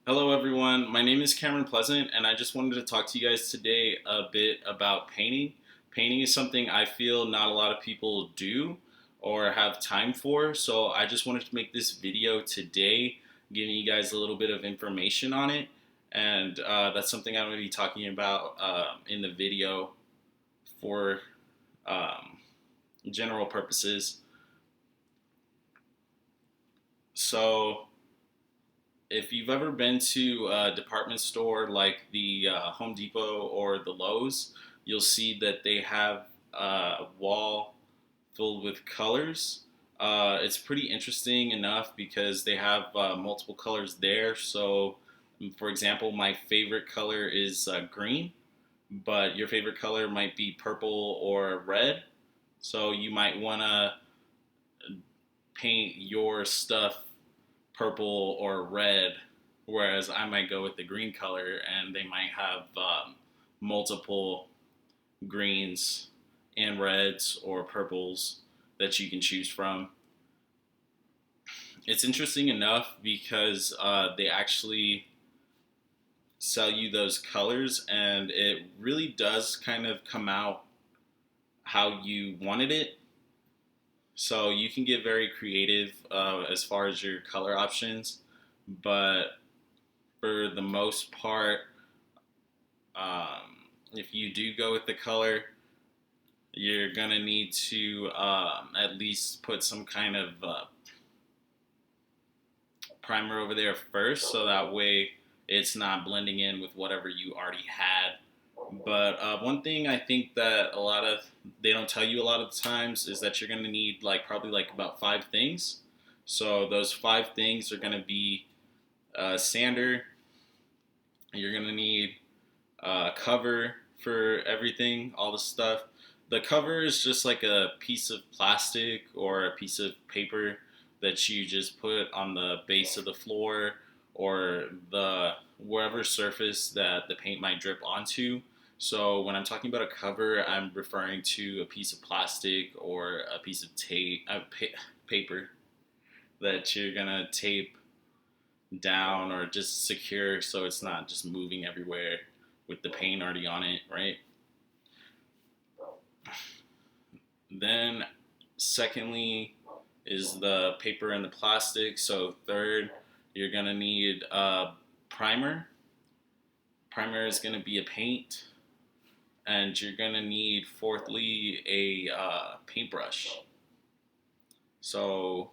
Hello, everyone. My name is Cameron Pleasant, and I just wanted to talk to you guys today a bit about painting. Painting is something I feel not a lot of people do or have time for, so I just wanted to make this video today, giving you guys a little bit of information on it, and that's something I'm going to be talking about in the video for um, general purposes. So, if you've ever been to a department store like the Home Depot or the Lowe's, you'll see that they have a wall filled with colors. It's pretty interesting enough because they have multiple colors there. So, for example, my favorite color is green, but your favorite color might be purple or red. So, you might want to paint your stuff purple or red, whereas I might go with the green color and they might have multiple greens and reds or purples that you can choose from. It's interesting enough because they actually sell you those colors and it really does kind of come out how you wanted it. So you can get very creative as far as your color options, but for the most part, if you do go with the color, you're gonna need to at least put some kind of primer over there first, so that way it's not blending in with whatever you already had. But one thing I think that a lot of they don't tell you a lot of the times is that you're gonna need like probably like about five things. So those five things are gonna be sander. You're gonna need cover for everything, all the stuff. The cover is just like a piece of plastic or a piece of paper that you just put on the base of the floor or the wherever surface that the paint might drip onto. So when I'm talking about a cover, I'm referring to a piece of plastic or a piece of tape, paper that you're gonna tape down or just secure so it's not just moving everywhere with the paint already on it, right? Then, secondly, is the paper and the plastic. So, third, you're gonna need a primer. Primer is gonna be a paint, and you're gonna need, fourthly, a paintbrush. So,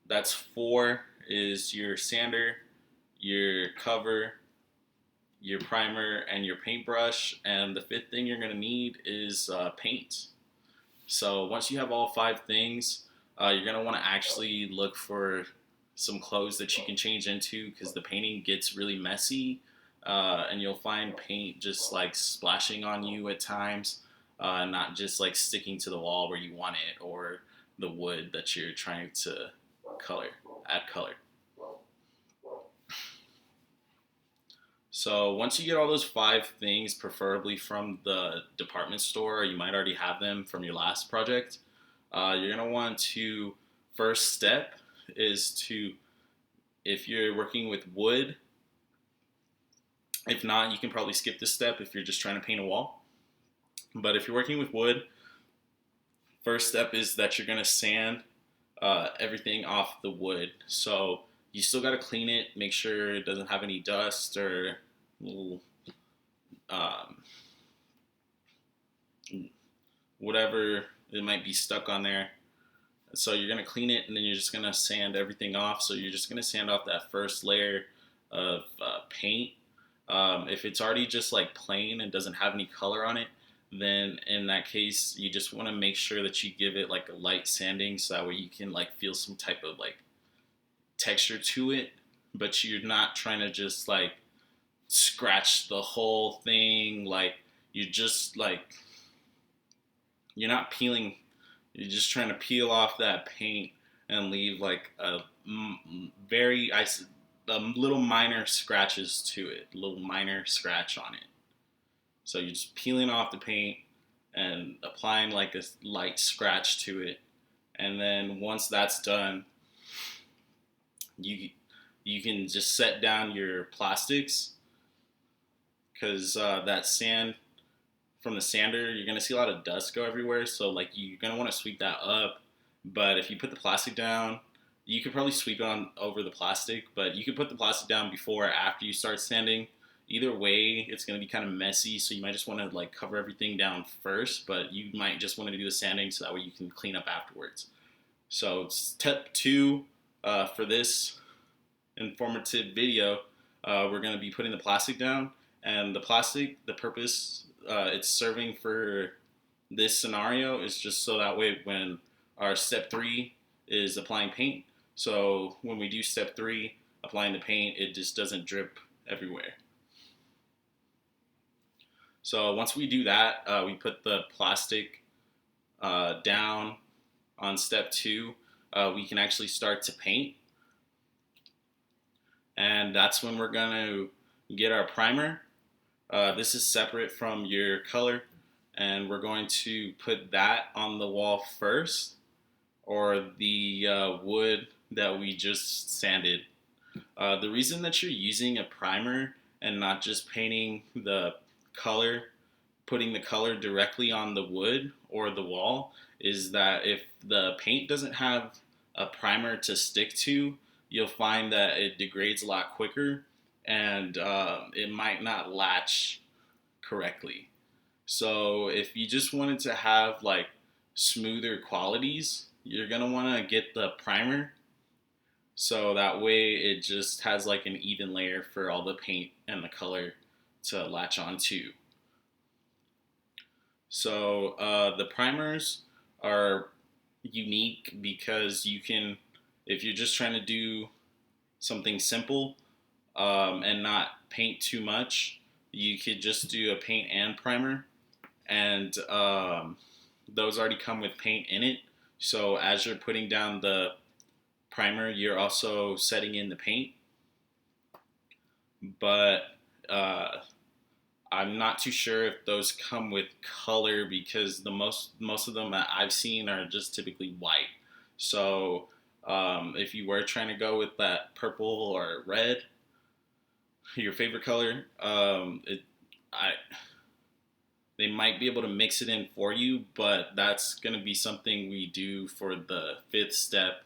that's four is your sander, your cover, your primer, and your paintbrush. And the fifth thing you're gonna need is paint. So once you have all five things, you're gonna want to actually look for some clothes that you can change into because the painting gets really messy, and you'll find paint just like splashing on you at times, not just like sticking to the wall where you want it or the wood that you're trying to color, add color. So once you get all those five things, preferably from the department store, or you might already have them from your last project, you're gonna want to first step is to if you're working with wood. If not, you can probably skip this step if you're just trying to paint a wall. But if you're working with wood, first step is that you're gonna sand everything off the wood. So you still gotta clean it, make sure it doesn't have any dust or little um, whatever it might be stuck on there. So you're gonna clean it and then you're just gonna sand everything off. So you're just gonna sand off that first layer of paint. If it's already just like plain and doesn't have any color on it, then in that case you just want to make sure that you give it like a light sanding so that way you can like feel some type of like texture to it, but you're not trying to just like scratch the whole thing. Like you just like you're not peeling. You're just trying to peel off that paint and leave like a very a little minor scratches to it, a little minor scratch on it. So you're just peeling off the paint and applying like a light scratch to it. And then once that's done, you you can just set down your plastics, because that sand from the sander, you're gonna see a lot of dust go everywhere. So like you're gonna want to sweep that up. But if you put the plastic down, you could probably sweep it on over the plastic. But you could put the plastic down before or after you start sanding. Either way, it's gonna be kind of messy. So you might just want to like cover everything down first, but you might just want to do the sanding so that way you can clean up afterwards. So step two for this informative video, we're going to be putting the plastic down. And the plastic, the purpose it's serving for this scenario is just so that way when our step three is applying paint, so when we do step three, applying the paint, it just doesn't drip everywhere. So once we do that, we put the plastic down on step two. We can actually start to paint. And that's when we're going to get our primer. This is separate from your color, and we're going to put that on the wall first, or the wood that we just sanded. The reason that you're using a primer and not just painting the color, putting the color directly on the wood or the wall, is that if the paint doesn't have a primer to stick to, you'll find that it degrades a lot quicker, and it might not latch correctly. So if you just wanted to have like smoother qualities, you're gonna want to get the primer, so that way it just has like an even layer for all the paint and the color to latch onto. So the primers are unique because you can, if you're just trying to do something simple and not paint too much, you could just do a paint and primer, and those already come with paint in it. So as you're putting down the primer, you're also setting in the paint. But I'm not too sure if those come with color, because the most of them that I've seen are just typically white. So if you were trying to go with that purple or red, your favorite color, they might be able to mix it in for you, but that's going to be something we do for the fifth step,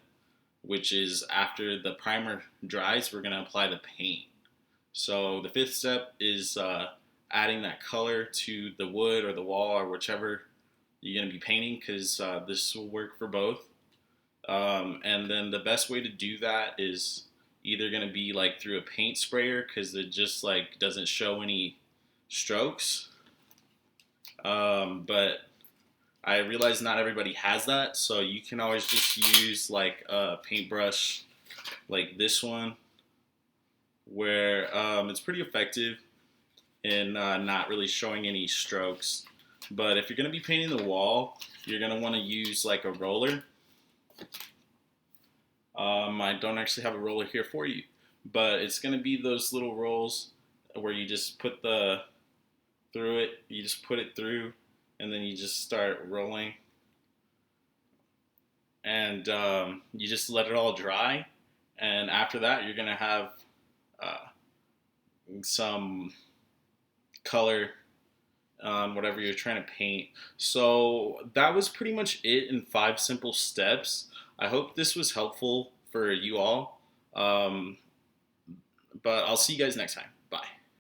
which is after the primer dries, we're going to apply the paint. So the fifth step is adding that color to the wood or the wall or whichever you're going to be painting, because this will work for both. And then the best way to do that is either going to be like through a paint sprayer, because it just like doesn't show any strokes. But I realize not everybody has that, so you can always just use like a paintbrush like this one, where it's pretty effective in not really showing any strokes. But if you're going to be painting the wall, you're going to want to use like a roller. I don't actually have a roller here for you, but it's going to be those little rolls where you just put you just put it through, and then you just start rolling, and you just let it all dry. And after that, you're going to have some color on whatever you're trying to paint. So that was pretty much it in 5 simple steps. I hope this was helpful for you all. But I'll see you guys next time. Bye.